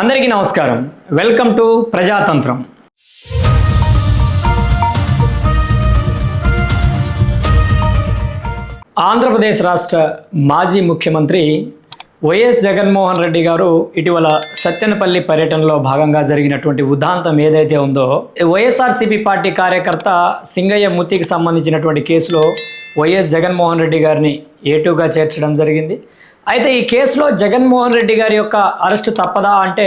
అందరికీ నమస్కారం. Welcome to Prajatantram. Andhra Pradesh రాష్ట్ర మాజీ ముఖ్యమంత్రి వైఎస్ జగన్మోహన్ రెడ్డి గారు ఇటీవల సత్తెనపల్లి పర్యటనలో భాగంగా జరిగినటువంటి ఉదాంతం ఏదైతే ఉందో, వైఎస్ఆర్సీపీ పార్టీ కార్యకర్త సింగయ్య మృతికి సంబంధించినటువంటి కేసులో వైఎస్ జగన్మోహన్ రెడ్డి గారిని ఏటుగా చేర్చడం జరిగింది. అయితే ఈ కేసులో జగన్మోహన్ రెడ్డి గారి యొక్క అరెస్టు తప్పదా అంటే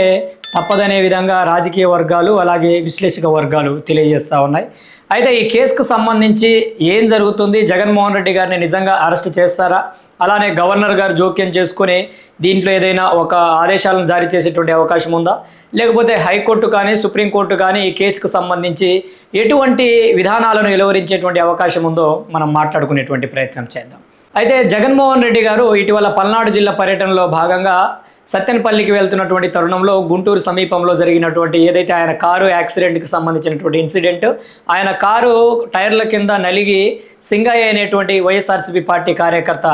తప్పదనే విధంగా రాజకీయ వర్గాలు అలాగే విశ్లేషక వర్గాలు తెలియజేస్తూ ఉన్నాయి. అయితే ఈ కేసుకు సంబంధించి ఏం జరుగుతుంది, జగన్మోహన్ రెడ్డి గారిని నిజంగా అరెస్ట్ చేస్తారా, అలానే గవర్నర్ గారు జోక్యం చేసుకుని దీంట్లో ఏదైనా ఒక ఆదేశాలను జారీ చేసేటువంటి అవకాశం ఉందా, లేకపోతే హైకోర్టు కానీ సుప్రీంకోర్టు కానీ ఈ కేసుకు సంబంధించి ఎటువంటి విధానాలను వెలువరించేటువంటి అవకాశం ఉందో మనం మాట్లాడుకునేటువంటి ప్రయత్నం చేద్దాం. అయితే జగన్మోహన్ రెడ్డి గారు ఇటీవల పల్నాడు జిల్లా పర్యటనలో భాగంగా సత్తెనపల్లికి వెళ్తున్నటువంటి తరుణంలో గుంటూరు సమీపంలో జరిగినటువంటి ఏదైతే ఆయన కారు యాక్సిడెంట్కి సంబంధించినటువంటి ఇన్సిడెంట్, ఆయన కారు టైర్ల కింద నలిగి సింగయ్య అనేటువంటి వైఎస్ఆర్సీపీ పార్టీ కార్యకర్త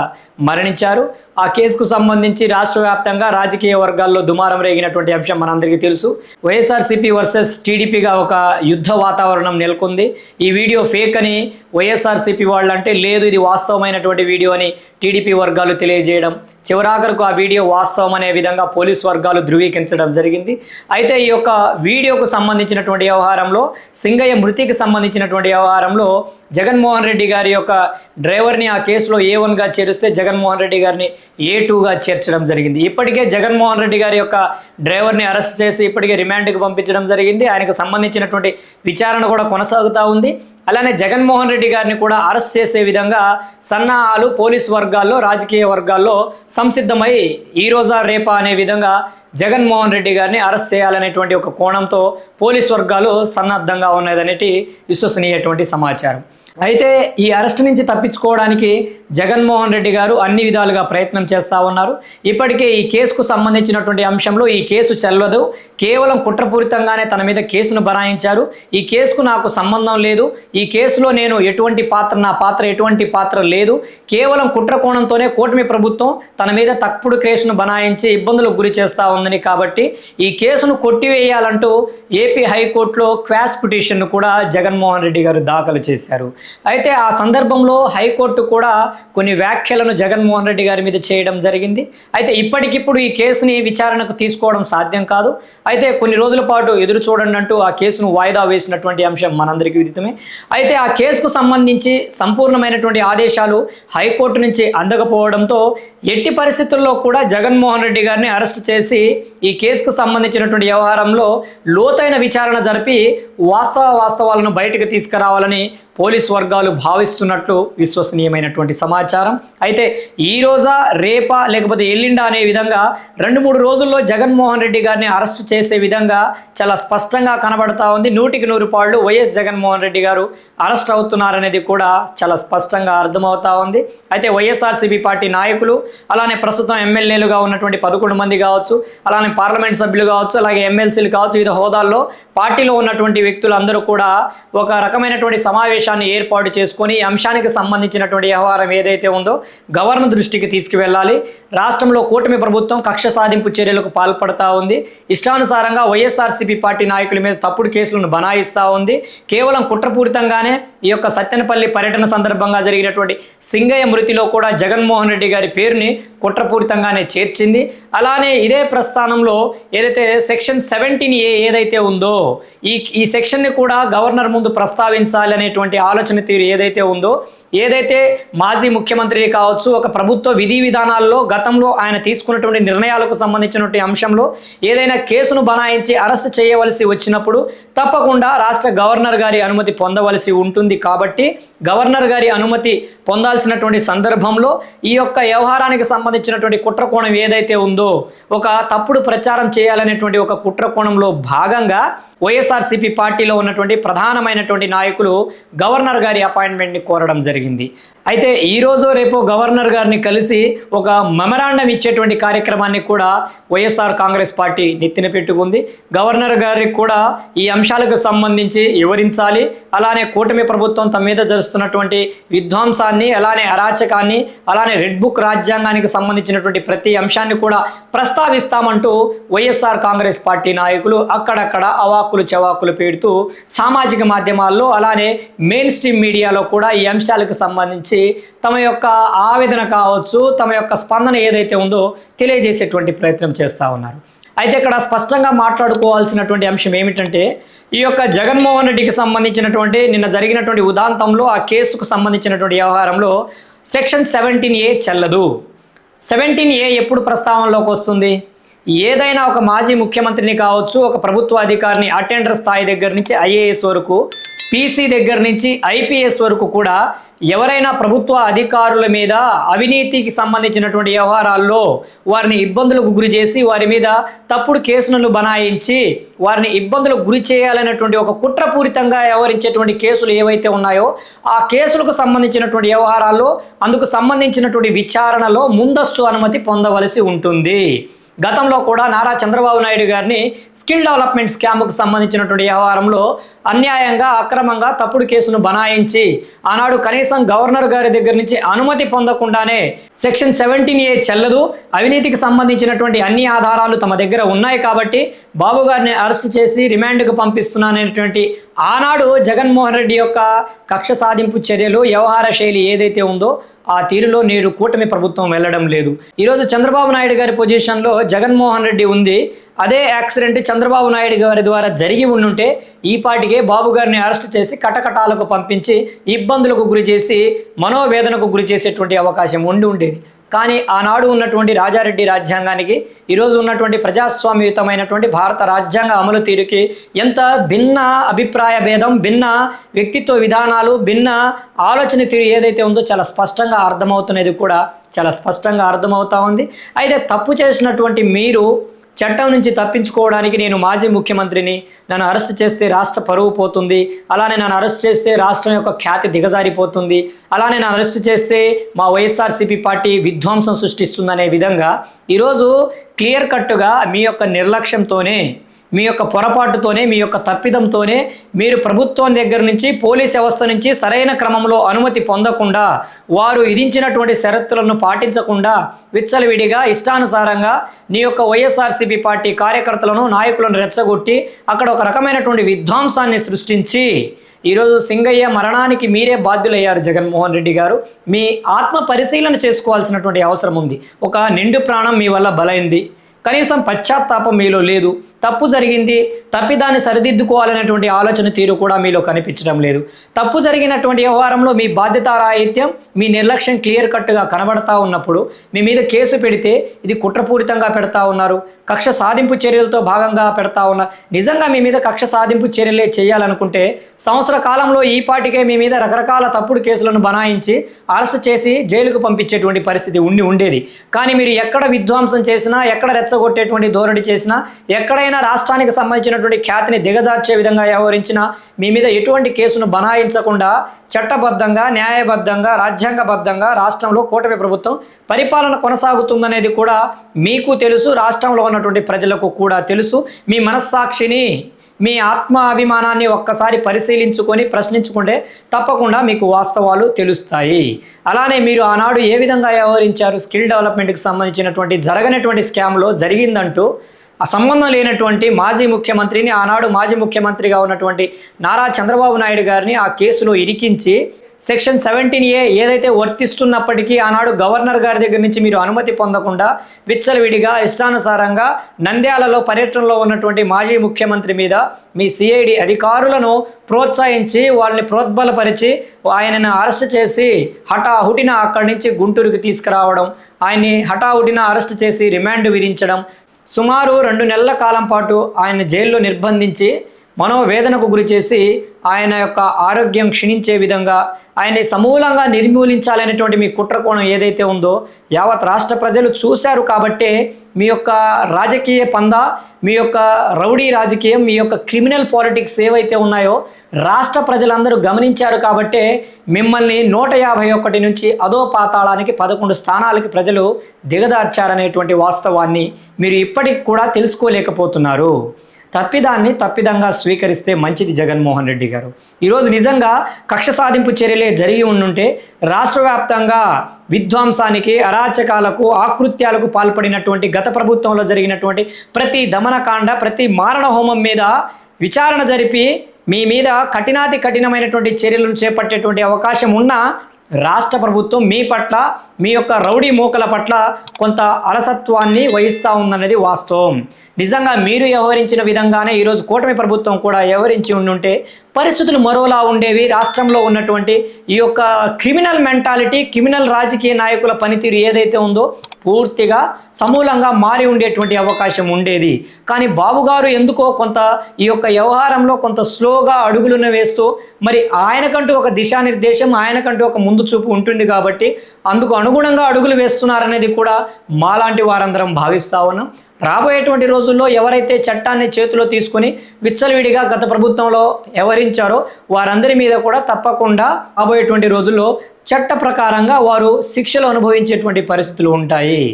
మరణించారు. ఆ కేసుకు సంబంధించి రాష్ట్ర వ్యాప్తంగా రాజకీయ వర్గాల్లో దుమారం రేగినటువంటి అంశం మనందరికీ తెలుసు. వైఎస్ఆర్సీపీ వర్సెస్ టీడీపీగా ఒక యుద్ధ వాతావరణం నెలకొంది. ఈ వీడియో ఫేక్ అని వైఎస్ఆర్సీపీ వాళ్ళు అంటే, లేదు ఇది వాస్తవమైనటువంటి వీడియో అని టీడీపీ వర్గాలు తెలియజేయడం, చివరాఖరకు ఆ వీడియో వాస్తవం అనే విధంగా పోలీసు వర్గాలు ధృవీకరించడం జరిగింది. అయితే ఈ యొక్క వీడియోకు సంబంధించినటువంటి వ్యవహారంలో, సింగయ్య మృతికి సంబంధించినటువంటి వ్యవహారంలో జగన్మోహన్ రెడ్డి గారి యొక్క డ్రైవర్ని ఆ కేసులో A1గా చేరిస్తే జగన్మోహన్ రెడ్డి గారిని A2గా చేర్చడం జరిగింది. ఇప్పటికే జగన్మోహన్ రెడ్డి గారి యొక్క డ్రైవర్ని అరెస్ట్ చేసి ఇప్పటికే రిమాండ్కి పంపించడం జరిగింది. ఆయనకు సంబంధించినటువంటి విచారణ కూడా కొనసాగుతూ ఉంది. అలానే జగన్మోహన్ రెడ్డి గారిని కూడా అరెస్ట్ చేసే విధంగా సన్నాహాలు పోలీసు వర్గాల్లో రాజకీయ వర్గాల్లో సంసిద్ధమై ఈ రోజా రేపా అనే విధంగా జగన్మోహన్ రెడ్డి గారిని అరెస్ట్ చేయాలనేటువంటి ఒక కోణంతో పోలీసు వర్గాలు సన్నద్ధంగా ఉన్నదనేటి విశ్వసనీయటువంటి సమాచారం. అయితే ఈ అరెస్ట్ నుంచి తప్పించుకోవడానికి జగన్మోహన్ రెడ్డి గారు అన్ని విధాలుగా ప్రయత్నం చేస్తూ ఉన్నారు. ఇప్పటికే ఈ కేసుకు సంబంధించినటువంటి అంశంలో ఈ కేసు చెల్లదు, కేవలం కుట్రపూరితంగానే తన మీద కేసును బనాయించారు, ఈ కేసుకు నాకు సంబంధం లేదు, ఈ కేసులో నేను నా పాత్ర ఎటువంటి పాత్ర లేదు, కేవలం కుట్ర కోణంతోనే కూటమి ప్రభుత్వం తన మీద తప్పుడు కేసును బనాయించి ఇబ్బందులకు గురి చేస్తూ ఉందని, కాబట్టి ఈ కేసును కొట్టివేయాలంటూ ఏపీ హైకోర్టులో క్వాష్ పిటిషన్ను కూడా జగన్మోహన్ రెడ్డి గారు దాఖలు చేశారు. అయితే ఆ సందర్భంలో హైకోర్టు కూడా కొన్ని వ్యాఖ్యలను జగన్మోహన్ రెడ్డి గారి మీద చేయడం జరిగింది. అయితే ఇప్పటికిప్పుడు ఈ కేసుని విచారణకు తీసుకోవడం సాధ్యం కాదు. అయితే కొన్ని రోజుల పాటు ఎదురు చూడండి అంటూ ఆ కేసును వాయిదా వేసినటువంటి అంశం మనందరికీ విదితమే. అయితే ఆ కేసుకు సంబంధించి సంపూర్ణమైనటువంటి ఆదేశాలు హైకోర్టు నుంచి అందకపోవడంతో ఎట్టి పరిస్థితుల్లో కూడా జగన్మోహన్ రెడ్డి గారిని అరెస్ట్ చేసి ఈ కేసుకు సంబంధించినటువంటి వ్యవహారంలో లోతైన విచారణ జరిపి వాస్తవాలను బయటకు తీసుకురావాలని పోలీసు వర్గాలు భావిస్తున్నట్లు విశ్వసనీయమైనటువంటి సమాచారం. అయితే ఈ రోజా రేపా లేకపోతే ఎల్లిండా అనే విధంగా 2-3 రోజుల్లో జగన్మోహన్ రెడ్డి గారిని అరెస్టు చేసే విధంగా చాలా స్పష్టంగా కనబడతా ఉంది. 100% వైఎస్ జగన్మోహన్ రెడ్డి గారు అరెస్ట్ అవుతున్నారనేది కూడా చాలా స్పష్టంగా అర్థమవుతా ఉంది. అయితే వైఎస్ఆర్సీపీ పార్టీ నాయకులు, అలానే ప్రస్తుతం ఎమ్మెల్యేలుగా ఉన్నటువంటి 11 మంది కావచ్చు, అలానే పార్లమెంట్ సభ్యులు కావచ్చు, అలాగే ఎమ్మెల్సీలు కావచ్చు, వివిధ హోదాల్లో పార్టీలో ఉన్నటువంటి వ్యక్తులందరూ కూడా ఒక రకమైనటువంటి సమావేశాన్ని ఏర్పాటు చేసుకొని ఈ అంశానికి సంబంధించినటువంటి వ్యవహారం ఏదైతే ఉందో గవర్నర్ దృష్టికి తీసుకువెళ్ళాలి. రాష్ట్రంలో కూటమి ప్రభుత్వం కక్ష సాధింపు చర్యలకు పాల్పడతా ఉంది. ఇష్టానుసారంగా వైఎస్ఆర్సీపీ పార్టీ నాయకుల మీద తప్పుడు కేసులను బనాయిస్తూ ఉంది. కేవలం కుట్రపూరితంగానే ఈ యొక్క సత్తెనపల్లి పర్యటన సందర్భంగా జరిగినటువంటి సింగయ్య మృతిలో కూడా జగన్మోహన్ రెడ్డి గారి పేరుని కుట్రపూరితంగానే చేర్చింది. అలానే ఇదే ప్రస్థానంలో ఏదైతే సెక్షన్ 17A ఏదైతే ఉందో ఈ సెక్షన్ని కూడా గవర్నర్ ముందు ప్రస్తావించాలి అనేటువంటి ఆలోచన తీరు ఏదైతే ఉందో, ఏదైతే మాజీ ముఖ్యమంత్రి కావచ్చు, ఒక ప్రభుత్వ విధి విధానాల్లో గతంలో ఆయన తీసుకున్నటువంటి నిర్ణయాలకు సంబంధించినటువంటి అంశంలో ఏదైనా కేసును బనాయించి అరెస్ట్ చేయవలసి వచ్చినప్పుడు తప్పకుండా రాష్ట్ర గవర్నర్ గారి అనుమతి పొందవలసి ఉంటుంది. కాబట్టి గవర్నర్ గారి అనుమతి పొందాల్సినటువంటి సందర్భంలో ఈ యొక్క వ్యవహారానికి సంబంధించినటువంటి కుట్రకోణం ఏదైతే ఉందో, ఒక తప్పుడు ప్రచారం చేయాలనేటువంటి ఒక కుట్రకోణంలో భాగంగా వైఎస్ఆర్సీపీ పార్టీలో ఉన్నటువంటి ప్రధానమైనటువంటి నాయకులు గవర్నర్ గారి అపాయింట్మెంట్ని కోరడం జరిగింది. అయితే ఈరోజు రేపు గవర్నర్ గారిని కలిసి ఒక మెమరాండం ఇచ్చేటువంటి కార్యక్రమాన్ని కూడా వైఎస్ఆర్ కాంగ్రెస్ పార్టీ నెత్తిన పెట్టుకుంది. గవర్నర్ గారికి కూడా ఈ అంశాలకు సంబంధించి వివరించాలి. అలానే కూటమి ప్రభుత్వం తమ మీద జరుస్తున్నటువంటి విధ్వంసాన్ని, అలానే అరాచకాన్ని, అలానే రెడ్ బుక్ రాజ్యాంగానికి సంబంధించినటువంటి ప్రతి అంశాన్ని కూడా ప్రస్తావిస్తామంటూ వైఎస్ఆర్ కాంగ్రెస్ పార్టీ నాయకులు అక్కడక్కడ అవాక్కులు చెవాకులు పెడుతూ సామాజిక మాధ్యమాల్లో అలానే మెయిన్ స్ట్రీమ్ మీడియాలో కూడా ఈ అంశాలకు సంబంధించి తమ యొక్క ఆవేదన కావచ్చు, తమ యొక్క స్పందన ఏదైతే ఉందో తెలియజేసేటువంటి ప్రయత్నం చేస్తూ ఉన్నారు. అయితే ఇక్కడ స్పష్టంగా మాట్లాడుకోవాల్సినటువంటి అంశం ఏమిటంటే, ఈ యొక్క జగన్మోహన్ రెడ్డికి సంబంధించినటువంటి నిన్న జరిగినటువంటి ఉదాంతంలో ఆ కేసుకు సంబంధించినటువంటి వ్యవహారంలో సెక్షన్ 17A చెల్లదు. 17A ఎప్పుడు ప్రస్తావనలోకి వస్తుంది? ఏదైనా ఒక మాజీ ముఖ్యమంత్రిని కావచ్చు, ఒక ప్రభుత్వ అధికారిని అటెండర్ స్థాయి దగ్గర నుంచి ఐఏఎస్ వరకు, పీసీ దగ్గర నుంచి ఐపీఎస్ వరకు కూడా ఎవరైనా ప్రభుత్వ అధికారుల మీద అవినీతికి సంబంధించినటువంటి వ్యవహారాల్లో వారిని ఇబ్బందులకు గురి చేసి, వారి మీద తప్పుడు కేసులను బనాయించి వారిని ఇబ్బందులకు గురి చేయాలనేటువంటి ఒక కుట్రపూరితంగా వ్యవహరించేటువంటి కేసులు ఏవైతే ఉన్నాయో ఆ కేసులకు సంబంధించినటువంటి వ్యవహారాల్లో అందుకు సంబంధించినటువంటి విచారణలో ముందస్తు అనుమతి పొందవలసి ఉంటుంది. గతంలో కూడా నారా చంద్రబాబు నాయుడు గారిని స్కిల్ డెవలప్మెంట్ స్కామ్కు సంబంధించినటువంటి వ్యవహారంలో అన్యాయంగా, అక్రమంగా తప్పుడు కేసును బనాయించి ఆనాడు కనీసం గవర్నర్ గారి దగ్గర నుంచి అనుమతి పొందకుండానే సెక్షన్ 17A చెల్లదు, అవినీతికి సంబంధించినటువంటి అన్ని ఆధారాలు తమ దగ్గర ఉన్నాయి కాబట్టి బాబు గారిని అరెస్ట్ చేసి రిమాండ్కు పంపిస్తున్నాననేటువంటి ఆనాడు జగన్మోహన్ రెడ్డి యొక్క కక్ష సాధింపు చర్యలు, వ్యవహార శైలి ఏదైతే ఉందో ఆ తీరులో నేడు కూటమి ప్రభుత్వం వెళ్ళడం లేదు. ఈరోజు చంద్రబాబు నాయుడు గారి పొజిషన్లో జగన్మోహన్ రెడ్డి ఉంది. అదే యాక్సిడెంట్ చంద్రబాబు నాయుడు గారి ద్వారా జరిగి ఉండుంటే ఈ పాటికే బాబు గారిని అరెస్ట్ చేసి కటకటాలకు పంపించి ఇబ్బందులకు గురి చేసి మనోవేదనకు గురి చేసేటువంటి అవకాశం ఉండేది. కానీ ఆనాడు ఉన్నటువంటి రాజారెడ్డి రాజ్యాంగానికి ఈరోజు ఉన్నటువంటి ప్రజాస్వామ్యయుతమైనటువంటి భారత రాజ్యాంగ అమలు తీరుకి ఎంత భిన్న అభిప్రాయ భేదం, భిన్న వ్యక్తిత్వ విధానాలు, భిన్న ఆలోచన తీరు ఏదైతే ఉందో చాలా స్పష్టంగా అర్థమవుతున్నది కూడా చాలా స్పష్టంగా అర్థమవుతా ఉంది. అయితే తప్పు చేసినటువంటి మీరు చట్టం నుంచి తప్పించుకోవడానికి నేను మాజీ ముఖ్యమంత్రిని, నన్ను అరెస్ట్ చేస్తే రాష్ట్ర పరువు పోతుంది, అలానే నన్ను అరెస్ట్ చేస్తే రాష్ట్రం యొక్క ఖ్యాతి దిగజారిపోతుంది, అలానే నన్ను అరెస్ట్ చేస్తే మా వైఎస్ఆర్సీపీ పార్టీ విధ్వంసం సృష్టిస్తుందనే విధంగా ఈరోజు క్లియర్ కట్టుగా మీ యొక్క నిర్లక్ష్యంతోనే, మీ యొక్క పొరపాటుతోనే, మీ యొక్క తప్పిదంతోనే మీరు ప్రభుత్వం దగ్గర నుంచి, పోలీస్ వ్యవస్థ నుంచి సరైన క్రమంలో అనుమతి పొందకుండా, వారు విధించినటువంటి షరతులను పాటించకుండా విచ్చలవిడిగా ఇష్టానుసారంగా నీ యొక్క వైఎస్ఆర్సీపీ పార్టీ కార్యకర్తలను, నాయకులను రెచ్చగొట్టి అక్కడ ఒక రకమైనటువంటి విధ్వంసాన్ని సృష్టించి ఈరోజు సింగయ్య మరణానికి మీరే బాధ్యులయ్యారు. జగన్మోహన్ రెడ్డి గారు మీ ఆత్మ పరిశీలన చేసుకోవాల్సినటువంటి అవసరం ఉంది. ఒక నిండు ప్రాణం మీ వల్ల బలైంది, కనీసం పశ్చాత్తాపం మీలో లేదు. తప్పు జరిగింది, తప్పిదాన్ని సరిదిద్దుకోవాలనేటువంటి ఆలోచన తీరు కూడా మీలో కనిపించడం లేదు. తప్పు జరిగినటువంటి వ్యవహారంలో మీ బాధ్యతారాహిత్యం, మీ నిర్లక్ష్యం క్లియర్ కట్గా కనబడతా ఉన్నప్పుడు మీ మీద కేసు పెడితే ఇది కుట్రపూరితంగా పెడతా ఉన్నారు, కక్ష సాధింపు చర్యలతో భాగంగా పెడతా ఉన్నారు. నిజంగా మీ మీద కక్ష సాధింపు చర్యలే చేయాలనుకుంటే సంవత్సర కాలంలో ఈ పాటికే మీ మీద రకరకాల తప్పుడు కేసులను బనాయించి అరెస్ట్ చేసి జైలుకు పంపించేటువంటి పరిస్థితి ఉండేది. కానీ మీరు ఎక్కడ విధ్వంసం చేసినా, ఎక్కడ రెచ్చగొట్టేటువంటి ధోరణి చేసినా, ఎక్కడైనా రాష్ట్రానికి సంబంధించినటువంటి ఖ్యాతిని దిగజార్చే విధంగా వ్యవహరించినా మీ మీద ఎటువంటి కేసును బనాయించకుండా చట్టబద్ధంగా, న్యాయబద్ధంగా, రాజ్యాంగబద్ధంగా రాష్ట్రంలో కూటమి ప్రభుత్వం పరిపాలన కొనసాగుతుందనేది కూడా మీకు తెలుసు, రాష్ట్రంలో ఉన్నటువంటి ప్రజలకు కూడా తెలుసు. మీ మనస్సాక్షిని, మీ ఆత్మ అభిమానాన్ని ఒక్కసారి పరిశీలించుకొని ప్రశ్నించుకుంటే తప్పకుండా మీకు వాస్తవాలు తెలుస్తాయి. అలానే మీరు ఆనాడు ఏ విధంగా వ్యవహరించారు, స్కిల్ డెవలప్మెంట్కి సంబంధించినటువంటి జరగనటువంటి స్కామ్లో జరిగిందంటూ ఆ సంబంధం లేనటువంటి మాజీ ముఖ్యమంత్రిని, ఆనాడు మాజీ ముఖ్యమంత్రిగా ఉన్నటువంటి నారా చంద్రబాబు నాయుడు గారిని ఆ కేసులో ఇరికించి సెక్షన్ 17A ఏదైతే వర్తిస్తున్నప్పటికీ ఆనాడు గవర్నర్ గారి దగ్గర నుంచి మీరు అనుమతి పొందకుండా విచ్చలవిడిగా ఇష్టానుసారంగా నంద్యాలలో పర్యటనలో ఉన్నటువంటి మాజీ ముఖ్యమంత్రి మీద మీ సిఐడి అధికారులను ప్రోత్సహించి వాళ్ళని ప్రోద్బలపరిచి ఆయనను అరెస్ట్ చేసి హఠాహుటిన అక్కడి నుంచి గుంటూరుకు తీసుకురావడం, ఆయన్ని హఠాహుటిన అరెస్ట్ చేసి రిమాండ్ విధించడం, సుమారు 2 నెలల కాలం పాటు ఆయన జైల్లో నిర్బంధించి మనోవేదనకు గురి చేసి ఆయన యొక్క ఆరోగ్యం క్షీణించే విధంగా ఆయన్ని సమూలంగా నిర్మూలించాలనేటువంటి మీ కుట్రకోణం ఏదైతే ఉందో యావత్ రాష్ట్ర ప్రజలు చూశారు కాబట్టే మీ యొక్క రాజకీయ పందా, మీ యొక్క రౌడీ రాజకీయం, మీ యొక్క క్రిమినల్ పాలిటిక్స్ ఏవైతే ఉన్నాయో రాష్ట్ర ప్రజలందరూ గమనించారు కాబట్టే మిమ్మల్ని 151 నుంచి అదో పాతాళానికి 11 స్థానాలకి ప్రజలు దిగదార్చారనేటువంటి వాస్తవాన్ని మీరు ఇప్పటికి కూడా తెలుసుకోలేకపోతున్నారు. తప్పిదాన్ని తప్పిదంగా స్వీకరిస్తే మంచిది జగన్మోహన్ రెడ్డి గారు. ఈరోజు నిజంగా కక్ష సాధింపు చర్యలే జరిగి ఉండుంటే రాష్ట్ర వ్యాప్తంగా విధ్వంసానికి, అరాచకాలకు, ఆకృత్యాలకు పాల్పడినటువంటి గత ప్రభుత్వంలో జరిగినటువంటి ప్రతి దమనకాండ, ప్రతి మారణ హోమం మీద విచారణ జరిపి మీ మీద కఠినాతి కఠినమైనటువంటి చర్యలను చేపట్టేటువంటి అవకాశం ఉన్నా రాష్ట్ర ప్రభుత్వం మీ పట్ల, మీ యొక్క రౌడీ మూకల పట్ల కొంత అలసత్వాన్ని వహిస్తూ ఉందన్నది వాస్తవం. నిజంగా మీరు వ్యవహరించిన విధంగానే ఈరోజు కూటమి ప్రభుత్వం కూడా వ్యవహరించి ఉండుంటే పరిస్థితులు మరోలా ఉండేవి. రాష్ట్రంలో ఉన్నటువంటి ఈ యొక్క క్రిమినల్ మెంటాలిటీ, క్రిమినల్ రాజకీయ నాయకుల పనితీరు ఏదైతే ఉందో పూర్తిగా సమూలంగా మారి ఉండేటువంటి అవకాశం ఉండేది. కానీ బాబు గారు ఎందుకో కొంత ఈ యొక్క వ్యవహారంలో కొంత స్లోగా అడుగులను వేస్తూ, మరి ఆయనకంటూ ఒక దిశానిర్దేశం, ఆయనకంటూ ఒక ముందు చూపు ఉంటుంది కాబట్టి అందుకు అనుగుణంగా అడుగులు వేస్తున్నారనేది కూడా మాలాంటి వారందరం భావిస్తా ఉన్నాం. రాబోయేటువంటి రోజుల్లో ఎవరైతే చట్టాన్ని చేతిలో తీసుకుని విచ్చలవిడిగా గత ప్రభుత్వంలో వ్యవహరించారో వారందరి మీద కూడా తప్పకుండా రాబోయేటువంటి రోజుల్లో చట్ట ప్రకారంగా వారు శిక్షలు అనుభవించేటువంటి పరిస్థితులు ఉంటాయి.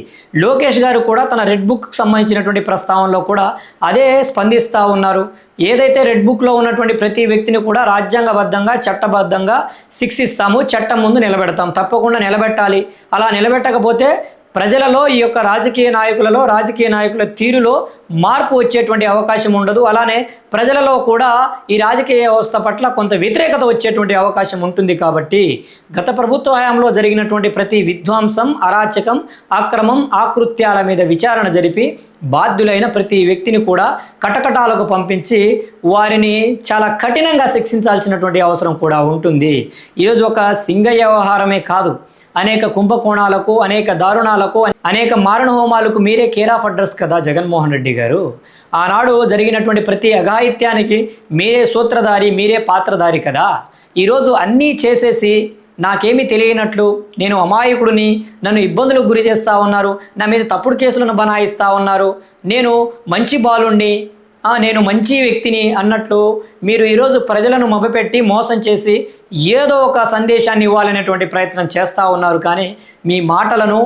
లోకేష్ గారు కూడా తన రెడ్ బుక్కి సంబంధించినటువంటి ప్రస్తావనలో కూడా అదే స్పందిస్తూ ఉన్నారు. ఏదైతే రెడ్ బుక్లో ఉన్నటువంటి ప్రతి వ్యక్తిని కూడా రాజ్యాంగబద్ధంగా, చట్టబద్ధంగా శిక్షిస్తాము, చట్టం ముందు నిలబెడతాం, తప్పకుండా నిలబెట్టాలి. అలా నిలబెట్టకపోతే ప్రజలలో, ఈ యొక్క రాజకీయ నాయకుల తీరులో మార్పు వచ్చేటువంటి అవకాశం ఉండదు. అలానే ప్రజలలో కూడా ఈ రాజకీయ వ్యవస్థ పట్ల కొంత వ్యతిరేకత వచ్చేటువంటి అవకాశం ఉంటుంది. కాబట్టి గత ప్రభుత్వ హయాంలో జరిగినటువంటి ప్రతి విధ్వంసం, అరాచకం, అక్రమం, ఆకృత్యాల మీద విచారణ జరిపి బాధ్యులైన ప్రతి వ్యక్తిని కూడా కటకటాలకు పంపించి వారిని చాలా కఠినంగా శిక్షించాల్సినటువంటి అవసరం కూడా ఉంటుంది. ఈరోజు ఒక సింగయ్య వ్యవహారమే కాదు, అనేక కుంభకోణాలకు, అనేక దారుణాలకు, అనేక మారణ హోమాలకు మీరే కేర్ ఆఫ్ అడ్రస్ కదా జగన్మోహన్ రెడ్డి గారు. ఆనాడు జరిగినటువంటి ప్రతి అఘాయిత్యానికి మీరే సూత్రధారి, మీరే పాత్రధారి కదా. ఈరోజు అన్నీ చేసేసి నాకేమీ తెలియనట్లు, నేను అమాయకుడిని, నన్ను ఇబ్బందులకు గురి చేస్తూ ఉన్నారు, నా మీద తప్పుడు కేసులను బనాయిస్తూ ఉన్నారు, నేను మంచి బాలుణ్ణి, నేను మంచి వ్యక్తిని అన్నట్లు మీరు ఈరోజు ప్రజలను మభ్యపెట్టి మోసం చేసి ఏదో ఒక సందేశాన్ని ఇవ్వాలనేటువంటి ప్రయత్నం చేస్తూ ఉన్నారు. కానీ మీ మాటలను,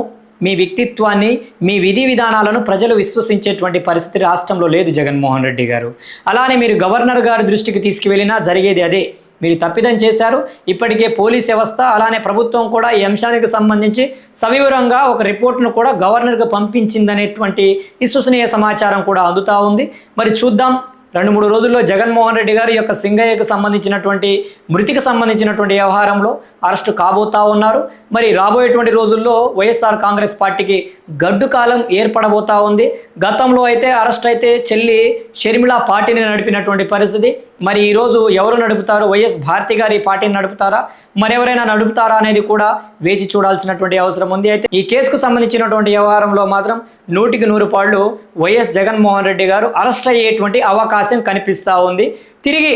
మీ వ్యక్తిత్వాన్ని, మీ విధి విధానాలను ప్రజలు విశ్వసించేటువంటి పరిస్థితి రాష్ట్రంలో లేదు జగన్మోహన్ రెడ్డి గారు. అలానే మీరు గవర్నర్ గారి దృష్టికి తీసుకువెళ్ళినా జరిగేది అదే. మీరు తప్పిదం చేశారు. ఇప్పటికే పోలీస్ వ్యవస్థ, అలానే ప్రభుత్వం కూడా ఈ అంశానికి సంబంధించి సవివరంగా ఒక రిపోర్ట్ను కూడా గవర్నర్కి పంపించిందనేటువంటి విశ్వసనీయ సమాచారం కూడా అందుతూ ఉంది. మరి చూద్దాం, 2-3 రోజుల్లో జగన్మోహన్ రెడ్డి గారి యొక్క సింగయ్యకు సంబంధించినటువంటి మృతికి సంబంధించినటువంటి వ్యవహారంలో అరెస్టు కాబోతా ఉన్నారు. మరి రాబోయేటువంటి రోజుల్లో వైఎస్ఆర్ కాంగ్రెస్ పార్టీకి గడ్డు కాలం ఏర్పడబోతా ఉంది. గతంలో అయితే అరెస్ట్ అయితే చెల్లి షర్మిల పార్టీని నడిపినటువంటి పరిస్థితి. మరి ఈరోజు ఎవరు నడుపుతారు? వైఎస్ భారతి గారి పార్టీని నడుపుతారా, మరెవరైనా నడుపుతారా అనేది కూడా వేచి చూడాల్సినటువంటి అవసరం ఉంది. అయితే ఈ కేసుకు సంబంధించినటువంటి వ్యవహారంలో మాత్రం 100కి 100 వైఎస్ జగన్మోహన్ రెడ్డి గారు అరెస్ట్ అయ్యేటువంటి అవకాశం కనిపిస్తూ ఉంది. తిరిగి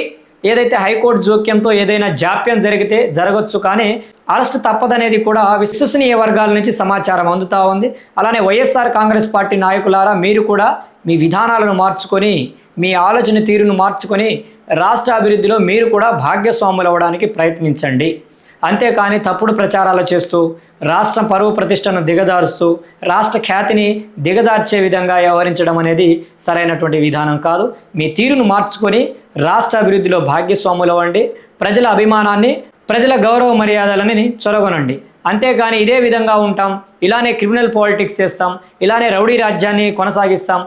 ఏదైతే హైకోర్టు జోక్యంతో ఏదైనా జాప్యం జరిగితే జరగచ్చు, కానీ అరెస్ట్ తప్పదనేది కూడా విశ్వసనీయ వర్గాల నుంచి సమాచారం అందుతూ ఉంది. అలానే వైఎస్ఆర్ కాంగ్రెస్ పార్టీ నాయకులారా, మీరు కూడా మీ విధానాలను మార్చుకొని, మీ ఆలోచన తీరును మార్చుకొని రాష్ట్ర అభివృద్ధిలో మీరు కూడా భాగస్వాములు అవ్వడానికి ప్రయత్నించండి. అంతేకాని తప్పుడు ప్రచారాలు చేస్తూ రాష్ట్ర పరువు ప్రతిష్టను దిగజారుస్తూ రాష్ట్ర ఖ్యాతిని దిగజార్చే విధంగా వ్యవహరించడం అనేది సరైనటువంటి విధానం కాదు. మీ తీరును మార్చుకొని రాష్ట్ర అభివృద్ధిలో భాగస్వాములు అవ్వండి. ప్రజల అభిమానాన్ని, ప్రజల గౌరవ మర్యాదలని చొరగొనండి. అంతేగాని ఇదే విధంగా ఉంటాం, ఇలానే క్రిమినల్ పాలిటిక్స్ చేస్తాం, ఇలానే రౌడీ రాజ్యాన్ని కొనసాగిస్తాం,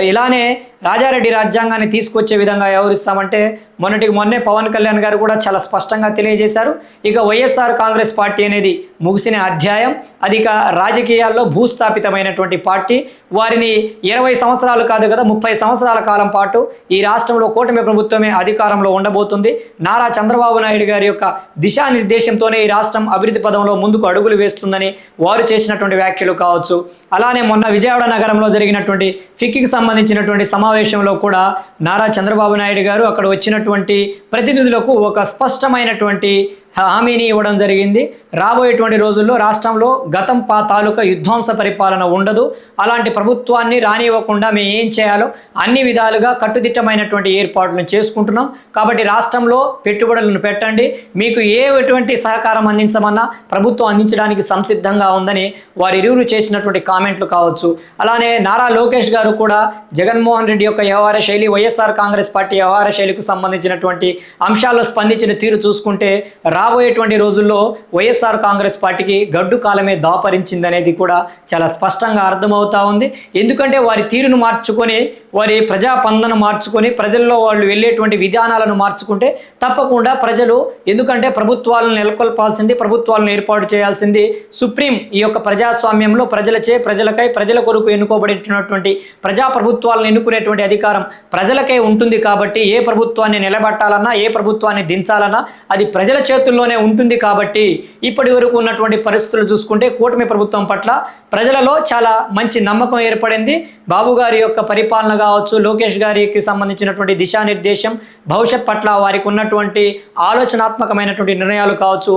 ఇలానే రాజారెడ్డి రాజ్యాంగాన్ని తీసుకొచ్చే విధంగా వ్యవహరిస్తామంటే మొన్నటికి మొన్నే పవన్ కళ్యాణ్ గారు కూడా చాలా స్పష్టంగా తెలియజేశారు. ఇక వైఎస్ఆర్ కాంగ్రెస్ పార్టీ అనేది ముగిసిన అధ్యాయం, అది ఇక రాజకీయాల్లో భూస్థాపితమైనటువంటి పార్టీ. వారిని 20 సంవత్సరాలు కాదు కదా, 30 సంవత్సరాల కాలం పాటు ఈ రాష్ట్రంలో కూటమి ప్రభుత్వమే అధికారంలో ఉండబోతుంది. నారా చంద్రబాబు నాయుడు గారి యొక్క దిశానిర్దేశంతోనే ఈ రాష్ట్రం అభివృద్ధి పదంలో ముందుకు అడుగులు వేస్తుందని వారు చేసినటువంటి వ్యాఖ్యలు కావచ్చు, అలానే మొన్న విజయవాడ నగరంలో జరిగినటువంటి ఫిక్కికి సంబంధించినటువంటి సమావేశంలో కూడా నారా చంద్రబాబు నాయుడు గారు అక్కడ వచ్చినటువంటి ప్రతినిధులకు ఒక స్పష్టమైనటువంటి హామీని ఇవ్వడం జరిగింది. రాబోయేటువంటి రోజుల్లో రాష్ట్రంలో గతం తాలూకా యుద్ధాంస పరిపాలన ఉండదు, అలాంటి ప్రభుత్వాన్ని రానివ్వకుండా మేము ఏం చేయాలో అన్ని విధాలుగా కట్టుదిట్టమైనటువంటి ఏర్పాట్లను చేసుకుంటున్నాం. కాబట్టి రాష్ట్రంలో పెట్టుబడులను పెట్టండి, మీకు ఎటువంటి సహకారం అందించమన్నా ప్రభుత్వం అందించడానికి సంసిద్ధంగా ఉందని వారిరువురు చేసినటువంటి కామెంట్లు కావచ్చు. అలానే నారా లోకేష్ గారు కూడా జగన్మోహన్ రెడ్డి యొక్క వ్యవహార శైలి, వైఎస్ఆర్ కాంగ్రెస్ పార్టీ వ్యవహార శైలికి సంబంధించినటువంటి అంశాల్లో స్పందించిన తీరు చూసుకుంటే రాబోయేటువంటి రోజుల్లో వైఎస్ఆర్ కాంగ్రెస్ పార్టీకి గడ్డు కాలమే దాపరించిందనేది కూడా చాలా స్పష్టంగా అర్థమవుతా ఉంది. ఎందుకంటే వారి తీరును మార్చుకొని, వారి ప్రజాపందన మార్చుకొని, ప్రజల్లో వాళ్ళు వెళ్ళేటువంటి విధానాలను మార్చుకుంటే తప్పకుండా ప్రజలు, ఎందుకంటే ప్రభుత్వాలను నెలకొల్పాల్సింది, ప్రభుత్వాలను ఏర్పాటు చేయాల్సింది సుప్రీం ఈ యొక్క ప్రజాస్వామ్యంలో ప్రజలచే, ప్రజలకై, ప్రజల కొరకు ఎన్నుకోబడినటువంటి ప్రజాప్రభుత్వాలను ఎన్నుకునేటువంటి అధికారం ప్రజలకే ఉంటుంది. కాబట్టి ఏ ప్రభుత్వాన్ని నిలబెట్టాలన్నా, ఏ ప్రభుత్వాన్ని దించాలన్నా అది ప్రజల చేతుల్లోనే ఉంటుంది. కాబట్టి ఇప్పటి వరకు ఉన్నటువంటి పరిస్థితులు చూసుకుంటే కూటమి ప్రభుత్వం పట్ల ప్రజలలో చాలా మంచి నమ్మకం ఏర్పడింది. బాబు గారి యొక్క పరిపాలన కావచ్చు, లోకేష్ గారికి సంబంధించినటువంటి దిశానిర్దేశం, భవిష్యత్ పట్ల వారికి ఉన్నటువంటి ఆలోచనాత్మకమైనటువంటి నిర్ణయాలు కావచ్చు,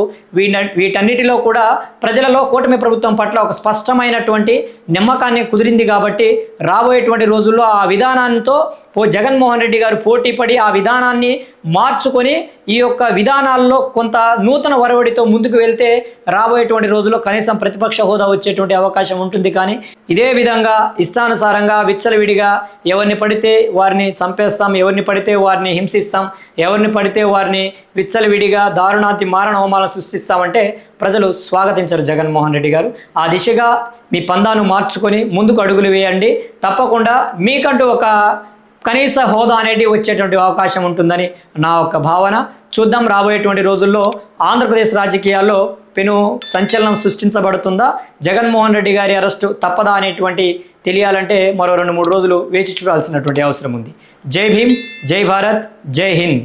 వీటన్నిటిలో కూడా ప్రజలలో కూటమి ప్రభుత్వం పట్ల ఒక స్పష్టమైనటువంటి నమ్మకాన్ని కుదిరింది. కాబట్టి రాబోయేటువంటి రోజుల్లో ఆ విధానంతో జగన్మోహన్ రెడ్డి గారు పోటీపడి ఆ విధానాన్ని మార్చుకొని ఈ యొక్క విధానాల్లో కొంత నూతన వరవడితో ముందుకు వెళ్తే రాబోయేటువంటి రోజుల్లో కనీసం ప్రతిపక్ష హోదా వచ్చేటువంటి అవకాశం ఉంటుంది. కానీ ఇదే విధంగా ఇష్టానుసారంగా విచ్చలవిడిగా ఎవరిని పడితే వారిని చంపేస్తాం, ఎవరిని పడితే వారిని హింసిస్తాం, ఎవరిని పడితే వారిని విచ్చలవిడిగా దారుణాతి మారణ హోమాలను సృష్టిస్తామంటే ప్రజలు స్వాగతించరు జగన్మోహన్ రెడ్డి గారు. ఆ దిశగా మీ పందాను మార్చుకొని ముందుకు అడుగులు వేయండి. తప్పకుండా మీకంటూ ఒక కనీస హోదా అనేది వచ్చేటువంటి అవకాశం ఉంటుందని నా యొక్క భావన. చూద్దాం రాబోయేటువంటి రోజుల్లో ఆంధ్రప్రదేశ్ రాజకీయాల్లో పెను సంచలనం సృష్టించబడుతుందా, జగన్మోహన్ రెడ్డి గారి అరెస్టు తప్పదా అనేటువంటి తెలియాలంటే మరో 2-3 రోజులు వేచి చూడాల్సినటువంటి అవసరం ఉంది. జై భీమ్, జై భారత్, జై హింద్.